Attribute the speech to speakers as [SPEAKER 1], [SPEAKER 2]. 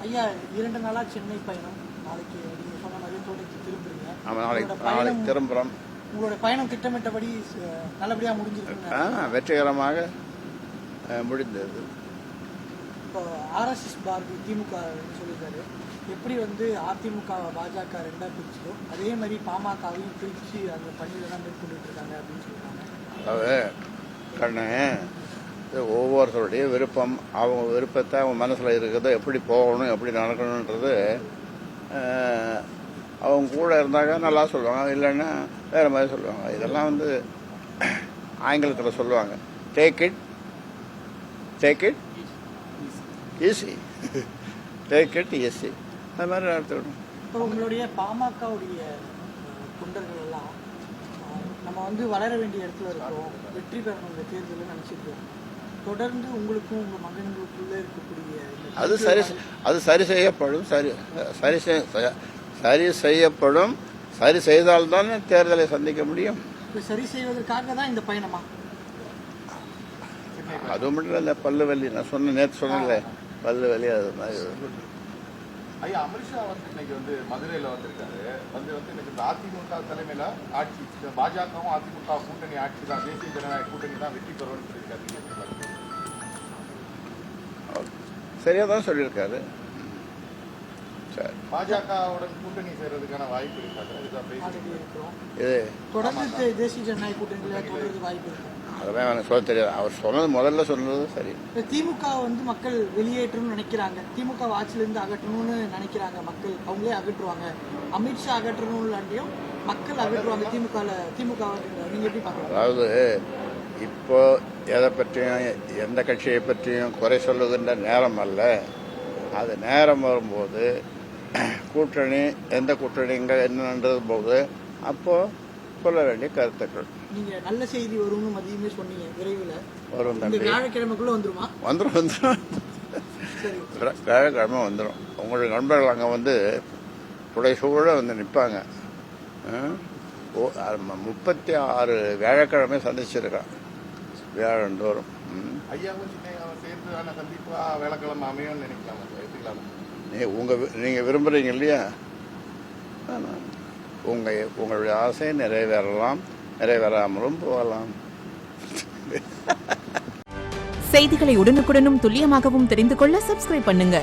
[SPEAKER 1] ஐயா 2 நாளா சென்னை பயணம், நாளைக்கு நீங்க சொன்ன மாதிரி தோட்டத்துக்கு திரும்புறீங்க.
[SPEAKER 2] நாளைக்கு திரும்புகிறோம்.
[SPEAKER 1] உங்களோட பயணம் திட்டமிட்டபடி நல்லபடியா முடிஞ்சிருக்கு?
[SPEAKER 2] வெற்றிகரமாக முடிந்தது.
[SPEAKER 1] இப்போ ஆர்எஸ்எஸ் பாரதி திமுக சொல்லியிருக்காரு, எப்படி வந்து அதிமுக பாஜக 2ஆ பிரிச்சதோ அதே மாதிரி பாமகவையும் பிரித்து அந்த பணியில தான் மேற்கொண்டுட்டு இருக்காங்க அப்படின்னு சொல்றாங்க.
[SPEAKER 2] அதாவது கண்ணு, ஒவ்வொருத்தருடைய விருப்பம், அவங்க விருப்பத்தை அவங்க மனசில் இருக்கிறத எப்படி போகணும் எப்படி நடக்கணுன்றது அவங்க கூட இருந்தாங்க நல்லா சொல்லுவாங்க, இல்லைன்னா வேறு மாதிரி சொல்லுவாங்க. இதெல்லாம் வந்து ஆங்கிலத்தில் சொல்லுவாங்க, take it easy, take it easy, அது மாதிரி நடத்திவிடும்.
[SPEAKER 1] இப்போ உங்களுடைய பாமகவுடைய தொண்டர்கள் எல்லாம் நம்ம வந்து வளர வேண்டிய இடத்துல இருக்கோம், வெற்றி பெறணும் இந்த தேர்தலில் நினச்சிருக்கோம். தொடர்ந்து உங்களுக்கும் உங்கள் மகன்களுக்குள்ள இருக்கக்கூடிய
[SPEAKER 2] அது சரி செய்யப்படும். சரி செய்தால்தான் தேர்தலை சந்திக்க முடியும்.
[SPEAKER 1] சரி செய்வதற்காக தான் இந்த பயணமா?
[SPEAKER 2] அது மட்டும் இல்லை, பல்லு வலி, நான் நேற்று சொன்னேன்ல, பல்லு வலி, அது மாதிரி.
[SPEAKER 3] ஐயா, அமித்ஷா வந்து இன்னைக்கு வந்து மதுரையில் வந்திருக்காரு. வந்து இன்னைக்கு அதிமுக தலைமையில ஆட்சி, பாஜகவும் அதிமுக கூட்டணி ஆட்சி தான், தேசிய ஜனநாயக கூட்டணி தான் வெற்றி பெறும்னு சொல்லியிருக்காரு.
[SPEAKER 2] சரியா தான் சொல்லியிருக்காரு.
[SPEAKER 3] பாஜகவுடன் கூட்டணி செய்யறதுக்கான வாய்ப்பு இருக்காது.
[SPEAKER 1] தொடர்ந்து தேசிய ஜனநாயக கூட்டணியில தொடர்ந்து வாய்ப்பு இருக்கு.
[SPEAKER 2] அதெல்லாம் எனக்கு சொல்ல தெரியாது. அவர் சொன்னது முதல்ல சொன்னது சரி.
[SPEAKER 1] திமுக வந்து மக்கள் வெளியேற்றணும்னு நினைக்கிறாங்க, திமுக ஆட்சியிலிருந்து அகற்றணும்னு நினைக்கிறாங்க மக்கள், அவங்களே அகற்றுவாங்க. அமித்ஷா அகற்றணும்லாண்டியும் மக்கள் அகற்றுவாங்க திமுக. நீங்க எப்படி பாக்கலாம்?
[SPEAKER 2] அதாவது இப்போ எதை பற்றியும் எந்த கட்சியை பற்றியும் குறை சொல்லுகின்ற நேரம் அல்ல. அது நேரம் வரும்போது கூட்டணி எந்த கூட்டணி என்னன்றது போது அப்போ சொல்ல வேண்டிய கருத்துக்கள்.
[SPEAKER 1] நீங்க நல்ல செய்தி வரும்னு மதியமே சொன்னீங்க, விரைவில்
[SPEAKER 2] வரும்.
[SPEAKER 1] வியாழக்கிழமைக்குள்ள வந்துருமா?
[SPEAKER 2] வந்துடும். வியாழக்கிழமை வந்துடும். உங்களுடைய நண்பர்கள் அங்கே வந்து புடைசூழ வந்து நிற்பாங்க. 36 வியாழக்கிழமை சந்திச்சிருக்கான் வியாழந்தோறும். நீங்கள் விரும்புகிறீங்க இல்லையா? உங்களுடைய ஆசை நிறைவேறலாம், நிறைவேறாமலும் போகலாம்.
[SPEAKER 4] செய்திகளை உடனுக்குடனும் துல்லியமாகவும் தெரிந்து கொள்ள சப்ஸ்கிரைப் பண்ணுங்க.